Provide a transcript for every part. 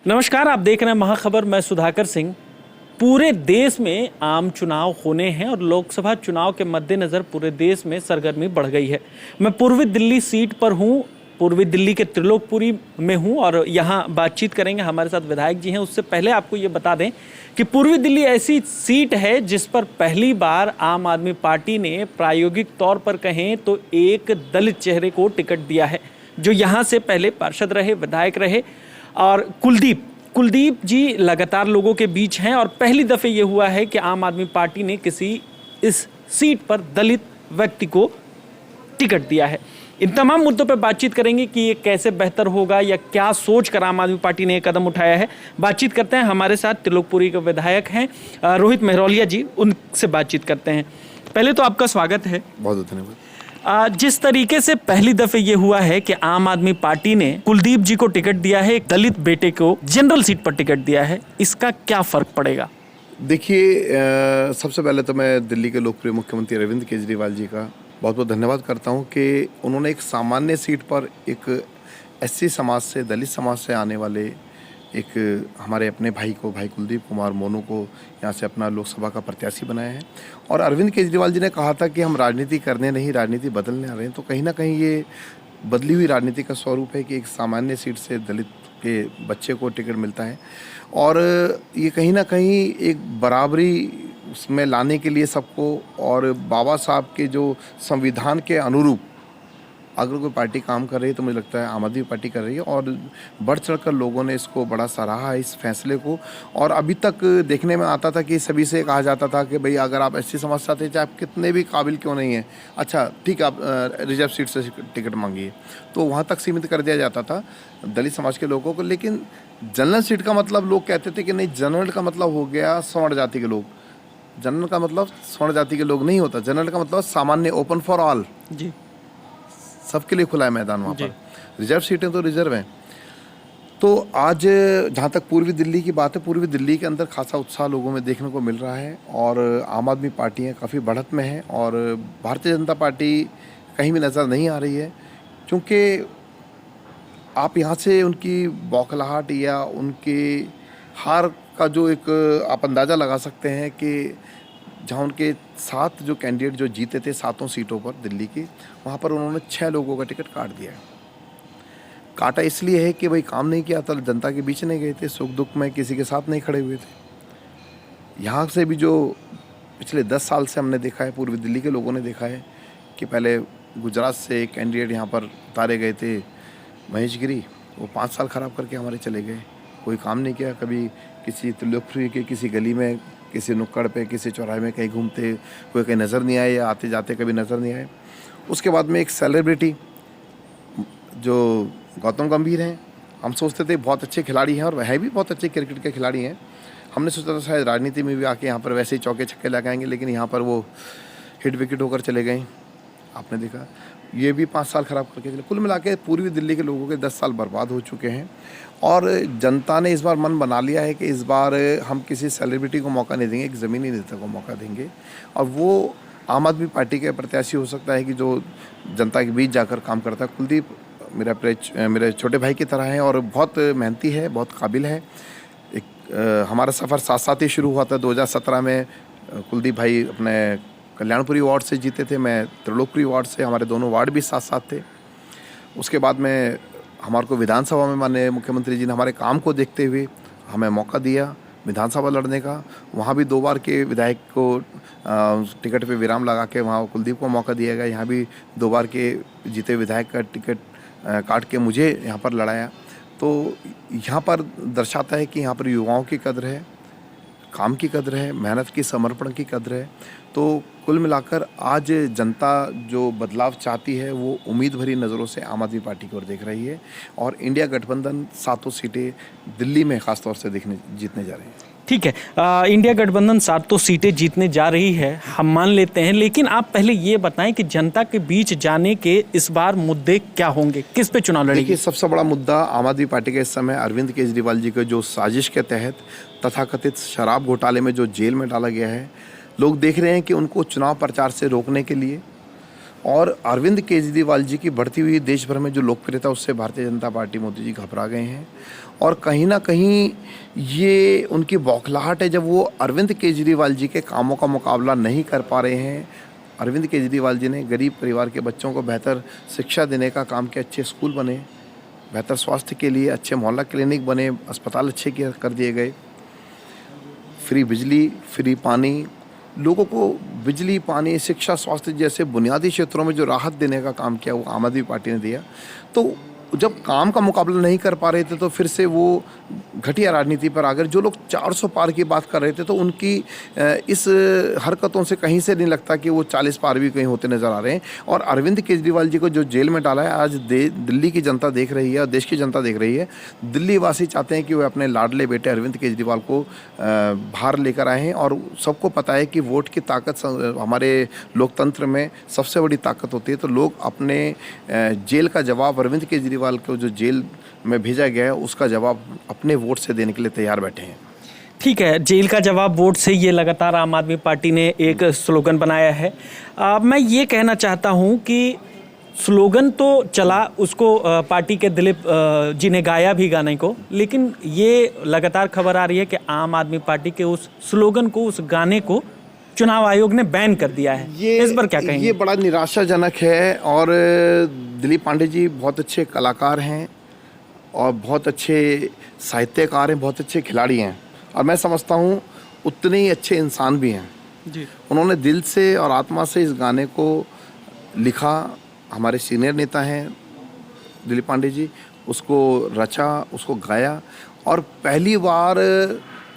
नमस्कार, आप देख रहे हैं महाखबर। मैं सुधाकर सिंह। पूरे देश में आम चुनाव होने हैं और लोकसभा चुनाव के मद्देनज़र पूरे देश में सरगर्मी बढ़ गई है। मैं पूर्वी दिल्ली सीट पर हूं, पूर्वी दिल्ली के त्रिलोकपुरी में हूं और यहां बातचीत करेंगे। हमारे साथ विधायक जी हैं। उससे पहले आपको ये बता दें कि पूर्वी दिल्ली ऐसी सीट है जिस पर पहली बार आम आदमी पार्टी ने प्रायोगिक तौर पर कहें तो एक दलित चेहरे को टिकट दिया है, जो यहाँ से पहले पार्षद रहे, विधायक रहे। और कुलदीप जी लगातार लोगों के बीच हैं और पहली दफे ये हुआ है कि आम आदमी पार्टी ने किसी इस सीट पर दलित व्यक्ति को टिकट दिया है। इन तमाम मुद्दों पर बातचीत करेंगे कि ये कैसे बेहतर होगा या क्या सोच कर आम आदमी पार्टी ने ये कदम उठाया है। बातचीत करते हैं। हमारे साथ त्रिलोकपुरी के विधायक हैं रोहित मेहरोलिया जी, उनसे बातचीत करते हैं। पहले तो आपका स्वागत है। बहुत धन्यवाद। जिस तरीके से पहली दफे ये हुआ है कि आम आदमी पार्टी ने कुलदीप जी को टिकट दिया है, एक दलित बेटे को जनरल सीट पर टिकट दिया है, इसका क्या फर्क पड़ेगा? देखिए, सबसे पहले तो मैं दिल्ली के लोकप्रिय मुख्यमंत्री अरविंद केजरीवाल जी का बहुत बहुत धन्यवाद करता हूं कि उन्होंने एक सामान्य सीट पर एक एससी समाज से, दलित समाज से आने वाले एक हमारे अपने भाई कुलदीप कुमार मोनू को यहाँ से अपना लोकसभा का प्रत्याशी बनाया है। और अरविंद केजरीवाल जी ने कहा था कि हम राजनीति करने नहीं, राजनीति बदलने आ रहे हैं। तो कहीं ना कहीं ये बदली हुई राजनीति का स्वरूप है कि एक सामान्य सीट से दलित के बच्चे को टिकट मिलता है और ये कहीं ना कहीं एक बराबरी उसमें लाने के लिए सबको, और बाबा साहब के जो संविधान के अनुरूप अगर कोई पार्टी काम कर रही है तो मुझे लगता है आम आदमी पार्टी कर रही है। और बढ़ चढ़कर लोगों ने इसको बड़ा सराहा है, इस फैसले को। और अभी तक देखने में आता था कि सभी से कहा जाता था कि भाई अगर आप एससी समाज से आते हैं, चाहे आप कितने भी काबिल क्यों नहीं हैं, अच्छा ठीक है, आप रिजर्व सीट से टिकट मांगिए, तो वहाँ तक सीमित कर दिया जाता था दलित समाज के लोगों को। लेकिन जनरल सीट का मतलब लोग कहते थे कि नहीं, जनरल का मतलब हो गया स्वर्ण जाति के लोग। जनरल का मतलब स्वर्ण जाति के लोग नहीं होता। जनरल का मतलब सामान्य, ओपन फॉर ऑल जी, सबके लिए खुला है मैदान। वहाँ पर रिजर्व सीटें तो रिजर्व हैं। तो आज जहाँ तक पूर्वी दिल्ली की बात है, पूर्वी दिल्ली के अंदर खासा उत्साह लोगों में देखने को मिल रहा है और आम आदमी पार्टियाँ काफ़ी बढ़त में हैं और भारतीय जनता पार्टी कहीं भी नज़र नहीं आ रही है। क्योंकि आप यहाँ से उनकी बौखलाहट या उनके हार का जो एक आप अंदाज़ा लगा सकते हैं कि जहाँ उनके 7 जो कैंडिडेट जो जीते थे 7 सीटों पर दिल्ली की, वहाँ पर उन्होंने 6 लोगों का टिकट काट दिया है। काटा इसलिए है कि भाई काम नहीं किया था, जनता के बीच नहीं गए थे, सुख दुख में किसी के साथ नहीं खड़े हुए थे। यहाँ से भी जो पिछले 10 साल से हमने देखा है, पूर्वी दिल्ली के लोगों ने देखा है कि पहले गुजरात से एक कैंडिडेट यहाँ पर उतारे गए थे, महेश गिरी, वो 5 साल ख़राब करके हमारे चले गए। कोई काम नहीं किया। कभी किसी त्रिलोकपुरी के किसी गली में, किसी नुक्कड़ पे, किसी चौराहे में कहीं घूमते हुए कहीं नज़र नहीं आए, या आते जाते कभी नज़र नहीं आए। उसके बाद में एक सेलिब्रिटी जो गौतम गंभीर हैं, हम सोचते थे बहुत अच्छे खिलाड़ी हैं और वह भी बहुत अच्छे क्रिकेट के खिलाड़ी हैं। हमने सोचा था शायद राजनीति में भी आके यहाँ पर वैसे ही चौके छक्के लगाएंगे, लेकिन यहाँ पर वो हिट विकेट होकर चले गए। आपने देखा ये भी 5 साल ख़राब करके चले। कुल मिला के पूर्वी दिल्ली के लोगों के 10 साल बर्बाद हो चुके हैं और जनता ने इस बार मन बना लिया है कि इस बार हम किसी सेलिब्रिटी को मौका नहीं देंगे, एक ज़मीनी नेता को मौका देंगे। और वो आम आदमी पार्टी के प्रत्याशी हो सकता है कि जो जनता के बीच जाकर काम करता है। कुलदीप मेरे छोटे भाई की तरह है और बहुत मेहनती है, बहुत काबिल है। एक हमारा सफ़र साथ साथ ही शुरू हुआ था। 2017 में कुलदीप भाई अपने कल्याणपुरी वार्ड से जीते थे, मैं त्रिलोकपुरी वार्ड से, हमारे दोनों वार्ड भी साथ साथ थे। उसके बाद में हमारे को विधानसभा में माननीय मुख्यमंत्री जी ने हमारे काम को देखते हुए हमें मौका दिया विधानसभा लड़ने का। वहाँ भी 2 बार के विधायक को टिकट पे विराम लगा के वहाँ कुलदीप को मौका दिया गया। यहाँ भी 2 बार के जीते विधायक का टिकट काट के मुझे यहाँ पर लड़ाया। तो यहाँ पर दर्शाता है कि यहाँ पर युवाओं की कद्र है, काम की कद्र है, मेहनत की, समर्पण की कद्र है। तो कुल मिलाकर आज जनता जो बदलाव चाहती है वो उम्मीद भरी नज़रों से आम आदमी पार्टी की ओर देख रही है और इंडिया गठबंधन 7 सीटें दिल्ली में ख़ासतौर से जीतने जा रही है। ठीक है, इंडिया गठबंधन 7 सीटें जीतने जा रही है, हम मान लेते हैं। लेकिन आप पहले ये बताएं कि जनता के बीच जाने के इस बार मुद्दे क्या होंगे, किस पे चुनाव लड़ेगी? देखिए, सबसे बड़ा मुद्दा आम आदमी पार्टी का इस समय अरविंद केजरीवाल जी के जो साजिश के तहत तथाकथित शराब घोटाले में जो जेल में डाला गया है, लोग देख रहे हैं कि उनको चुनाव प्रचार से रोकने के लिए और अरविंद केजरीवाल जी की बढ़ती हुई देश भर में जो लोकप्रियता, उससे भारतीय जनता पार्टी, मोदी जी घबरा गए हैं। और कहीं ना कहीं ये उनकी बौखलाहट है जब वो अरविंद केजरीवाल जी के कामों का मुकाबला नहीं कर पा रहे हैं। अरविंद केजरीवाल जी ने गरीब परिवार के बच्चों को बेहतर शिक्षा देने का काम किया, अच्छे स्कूल बने, बेहतर स्वास्थ्य के लिए अच्छे मोहल्ला क्लिनिक बने, अस्पताल अच्छे कर दिए गए, फ्री बिजली, फ्री पानी, लोगों को बिजली, पानी, शिक्षा, स्वास्थ्य जैसे बुनियादी क्षेत्रों में जो राहत देने का काम किया वो आम आदमी पार्टी ने दिया। तो जब काम का मुकाबला नहीं कर पा रहे थे तो फिर से वो घटिया राजनीति पर आ गए। जो लोग 400 पार की बात कर रहे थे तो उनकी इस हरकतों से कहीं से नहीं लगता कि वो 40 पार भी कहीं होते नजर आ रहे हैं। और अरविंद केजरीवाल जी को जो जेल में डाला है, आज दिल्ली की जनता देख रही है और देश की जनता देख रही है। दिल्ली वासी चाहते हैं कि वे अपने लाडले बेटे अरविंद केजरीवाल को बाहर लेकर आए हैं। और सबको पता है कि वोट की ताकत हमारे लोकतंत्र में सबसे बड़ी ताकत होती है। तो लोग अपने जेल का जवाब, अरविंद केजरीवाल को जो जेल में भेजा गया है उसका जवाब अपने वोट से देने के लिए तैयार बैठे हैं। ठीक है, जेल का जवाब वोट से, ये लगातार आम आदमी पार्टी ने एक स्लोगन बनाया है। मैं ये कहना चाहता हूँ कि स्लोगन तो चला, उसको पार्टी के दिलीप जी ने गाया भी गाने को, लेकिन ये लगातार खबर आ रही है कि आम आदमी पार्टी के उस स्लोगन को, उस गाने को चुनाव आयोग ने बैन कर दिया है। इस पर क्या कहेंगे? ये बड़ा निराशाजनक है। और दिलीप पांडे जी बहुत अच्छे कलाकार हैं और बहुत अच्छे साहित्यकार हैं, बहुत अच्छे खिलाड़ी हैं, और मैं समझता हूँ उतने ही अच्छे इंसान भी हैं जी। उन्होंने दिल से और आत्मा से इस गाने को लिखा। हमारे सीनियर नेता हैं दिलीप पांडे जी, उसको रचा, उसको गाया, और पहली बार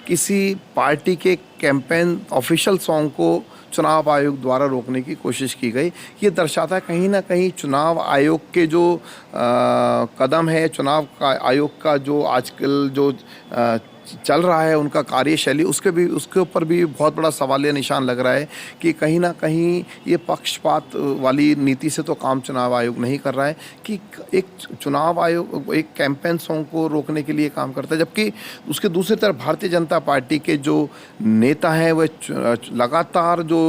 किसी पार्टी के कैंपेन ऑफिशियल सॉन्ग को चुनाव आयोग द्वारा रोकने की कोशिश की गई। ये दर्शाता है कहीं ना कहीं चुनाव आयोग के जो कदम है, चुनाव का आयोग का जो आजकल जो चल रहा है, उनका कार्यशैली, उसके ऊपर भी बहुत बड़ा सवालिया निशान लग रहा है कि कहीं ना कहीं ये पक्षपात वाली नीति से तो काम चुनाव आयोग नहीं कर रहा है कि एक चुनाव आयोग एक कैंपेन सॉन्ग को रोकने के लिए काम करता है, जबकि उसके दूसरी तरफ भारतीय जनता पार्टी के जो नेता हैं वह लगातार जो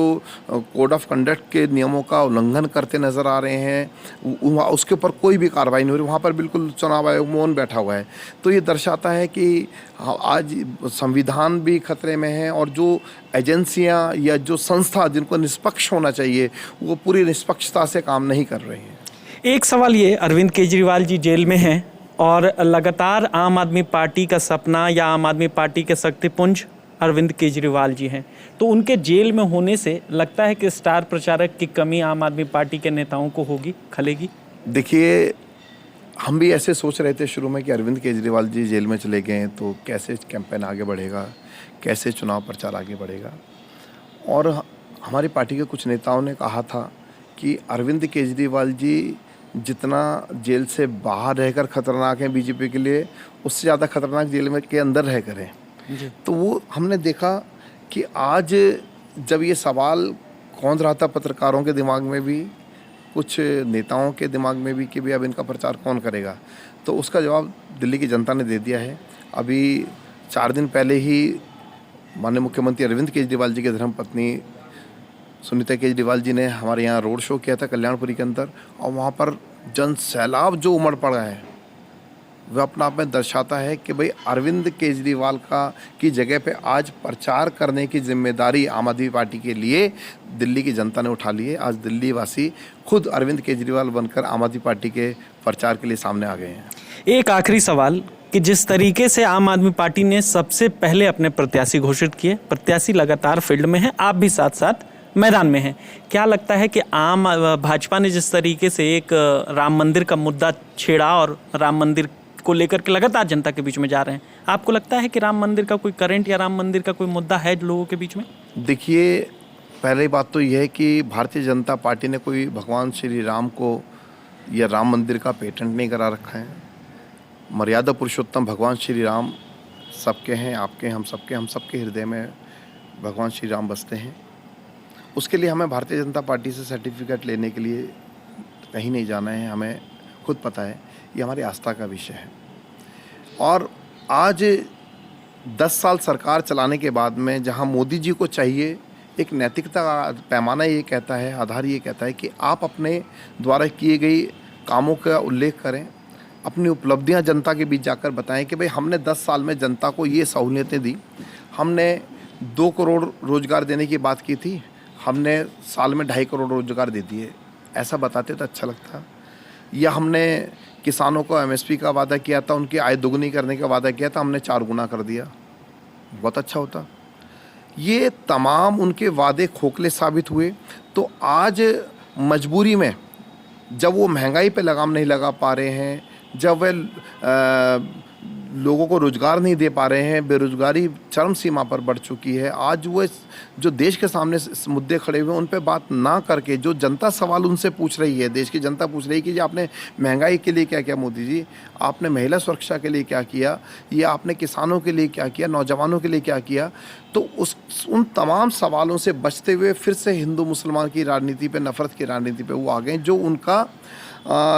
कोड ऑफ कंडक्ट के नियमों का उल्लंघन करते नज़र आ रहे हैं। उसके ऊपर कोई भी कार्रवाई नहीं हो रही, वहाँ पर बिल्कुल चुनाव आयोग मौन बैठा हुआ है। तो ये दर्शाता है कि आज संविधान भी खतरे में है और जो एजेंसियां या जो संस्था जिनको निष्पक्ष होना चाहिए वो पूरी निष्पक्षता से काम नहीं कर रही हैं। एक सवाल ये, अरविंद केजरीवाल जी जेल में हैं और लगातार आम आदमी पार्टी का सपना या आम आदमी पार्टी के शक्तिपुंज अरविंद केजरीवाल जी हैं, तो उनके जेल में होने से लगता है कि स्टार प्रचारक की कमी आम आदमी पार्टी के नेताओं को होगी, खलेगी? देखिए, हम भी ऐसे सोच रहे थे शुरू में कि अरविंद केजरीवाल जी जेल में चले गए तो कैसे कैंपेन आगे बढ़ेगा, कैसे चुनाव प्रचार आगे बढ़ेगा। और हमारी पार्टी के कुछ नेताओं ने कहा था कि अरविंद केजरीवाल जी जितना जेल से बाहर रहकर खतरनाक हैं बीजेपी के लिए, उससे ज़्यादा खतरनाक जेल में के अंदर रह कर हैं। तो वो हमने देखा कि आज जब ये सवाल कौंध रहा था पत्रकारों के दिमाग में भी, कुछ नेताओं के दिमाग में भी कि भाई अब इनका प्रचार कौन करेगा, तो उसका जवाब दिल्ली की जनता ने दे दिया है। अभी 4 दिन पहले ही माननीय मुख्यमंत्री अरविंद केजरीवाल जी की धर्मपत्नी सुनीता केजरीवाल जी ने हमारे यहाँ रोड शो किया था कल्याणपुरी के अंदर, और वहाँ पर जन सैलाब जो उमड़ पड़ा है वह अपना आप में दर्शाता है कि भाई अरविंद केजरीवाल की जगह पे आज प्रचार करने की जिम्मेदारी आम आदमी पार्टी के लिए दिल्ली की जनता ने उठा ली है। आज दिल्ली वासी खुद अरविंद केजरीवाल बनकर आम आदमी पार्टी के प्रचार के लिए सामने आ गए हैं। एक आखिरी सवाल कि जिस तरीके से आम आदमी पार्टी ने सबसे पहले अपने प्रत्याशी घोषित किए, प्रत्याशी लगातार फील्ड में हैं, आप भी साथ साथ मैदान में हैं, क्या लगता है कि आम भाजपा ने जिस तरीके से एक राम मंदिर का मुद्दा छेड़ा और राम मंदिर को लेकर के लगातार जनता के बीच में जा रहे हैं, आपको लगता है कि राम मंदिर का कोई करंट या राम मंदिर का कोई मुद्दा है लोगों के बीच में? देखिए, पहली बात तो यह है कि भारतीय जनता पार्टी ने कोई भगवान श्री राम को या राम मंदिर का पेटेंट नहीं करा रखा है। मर्यादा पुरुषोत्तम भगवान श्री राम सबके हैं, आपके, हम सबके हृदय में भगवान श्री राम बसते हैं। उसके लिए हमें भारतीय जनता पार्टी से सर्टिफिकेट लेने के लिए कहीं नहीं जाना है, हमें खुद पता है, ये हमारी आस्था का विषय है। और आज 10 साल सरकार चलाने के बाद में जहां मोदी जी को चाहिए एक नैतिकता का पैमाना ये कहता है, आधार ये कहता है कि आप अपने द्वारा किए गए कामों का उल्लेख करें, अपनी उपलब्धियां जनता के बीच जाकर बताएं कि भाई हमने 10 साल में जनता को ये सहूलियतें दी, हमने 2 करोड़ रोजगार देने की बात की थी, हमने साल में 2.5 करोड़ रोजगार दे दिए। ऐसा बताते तो अच्छा लगता। या हमने किसानों को एमएसपी का वादा किया था, उनकी आय दोगुनी करने का वादा किया था, हमने 4 गुना कर दिया, बहुत अच्छा होता। ये तमाम उनके वादे खोखले साबित हुए। तो आज मजबूरी में जब वो महंगाई पे लगाम नहीं लगा पा रहे हैं, जब वे लोगों को रोज़गार नहीं दे पा रहे हैं, बेरोज़गारी चरम सीमा पर बढ़ चुकी है, आज वो जो देश के सामने मुद्दे खड़े हुए हैं उन पे बात ना करके जो जनता सवाल उनसे पूछ रही है, देश की जनता पूछ रही है कि जी आपने महंगाई के लिए क्या किया मोदी जी, आपने महिला सुरक्षा के लिए क्या किया, या आपने किसानों के लिए क्या किया, नौजवानों के लिए क्या किया। तो उन तमाम सवालों से बचते हुए फिर से हिंदू मुसलमान की राजनीति पे, नफ़रत की राजनीति पे वो आ गए, जो उनका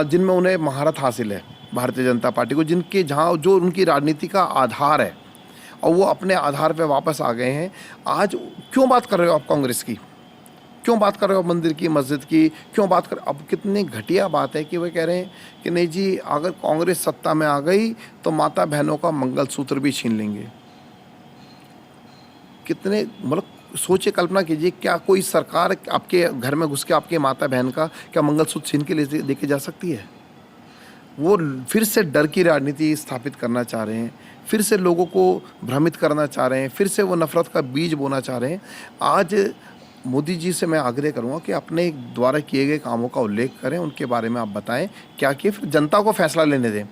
जिनमें उन्हें महारत हासिल है भारतीय जनता पार्टी को, जिनके जहाँ जो उनकी राजनीति का आधार है, और वो अपने आधार पे वापस आ गए हैं। आज क्यों बात कर रहे हो आप कांग्रेस की, क्यों बात कर रहे हो मंदिर की, मस्जिद की, क्यों बात कर, अब कितनी घटिया बात है कि वे कह रहे हैं कि नहीं जी अगर कांग्रेस सत्ता में आ गई तो माता बहनों का मंगलसूत्र भी छीन लेंगे। कितने मतलब सोचिए, कल्पना कीजिए, क्या कोई सरकार आपके घर में घुस के आपके माता बहन का क्या मंगलसूत्र छीन के लेके जा सकती है? वो फिर से डर की राजनीति स्थापित करना चाह रहे हैं, फिर से लोगों को भ्रमित करना चाह रहे हैं, फिर से वो नफ़रत का बीज बोना चाह रहे हैं। आज मोदी जी से मैं आग्रह करूंगा कि अपने द्वारा किए गए कामों का उल्लेख करें, उनके बारे में आप बताएं क्या किए, फिर जनता को फैसला लेने दें।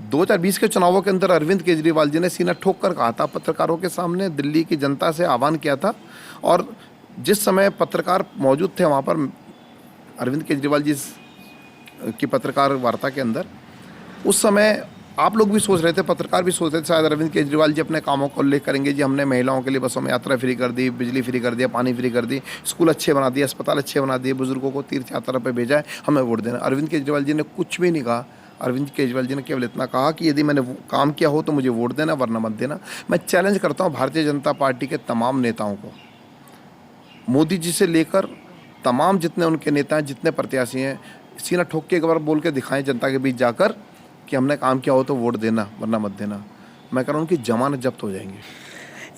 2020 के चुनावों के अंदर अरविंद केजरीवाल जी ने सीना ठोक कर कहा था पत्रकारों के सामने, दिल्ली की जनता से आह्वान किया था, और जिस समय पत्रकार मौजूद थे वहाँ पर अरविंद केजरीवाल जी की पत्रकार वार्ता के अंदर, उस समय आप लोग भी सोच रहे थे, पत्रकार भी सोच रहे थे शायद अरविंद केजरीवाल जी अपने कामों का उल्लेख करेंगे, जी हमने महिलाओं के लिए बसों में यात्रा फ्री कर दी, बिजली फ्री कर दिया, पानी फ्री कर दी, स्कूल अच्छे बना दिए, अस्पताल अच्छे बना दिए, बुजुर्गों को तीर्थ यात्रा पर भेजा है, हमें वोट देना। अरविंद केजरीवाल जी ने कुछ भी नहीं कहा। अरविंद केजरीवाल जी ने केवल इतना कहा कि यदि मैंने काम किया हो तो मुझे वोट देना, वरना मत देना। मैं चैलेंज करता हूँ भारतीय जनता पार्टी के तमाम नेताओं को, मोदी जी से लेकर तमाम जितने उनके नेता हैं, जितने प्रत्याशी हैं, सीना ठोक के एक बार बोल के दिखाएं जनता के बीच जाकर कि हमने काम किया हो तो वोट देना, वरना मत देना। मैं कह रहा हूँ उनकी जमानत जब्त हो जाएंगी।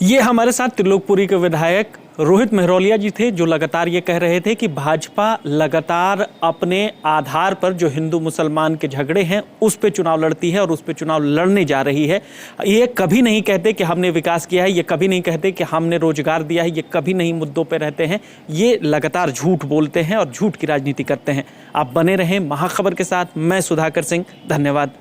ये हमारे साथ त्रिलोकपुरी के विधायक रोहित मेहरोलिया जी थे, जो लगातार ये कह रहे थे कि भाजपा लगातार अपने आधार पर जो हिंदू मुसलमान के झगड़े हैं उस पे चुनाव लड़ती है और उस पे चुनाव लड़ने जा रही है। ये कभी नहीं कहते कि हमने विकास किया है, ये कभी नहीं कहते कि हमने रोजगार दिया है, ये कभी नहीं मुद्दों पे रहते हैं। ये लगातार झूठ बोलते हैं और झूठ की राजनीति करते हैं। आप बने रहें महाखबर के साथ। मैं सुधाकर सिंह, धन्यवाद।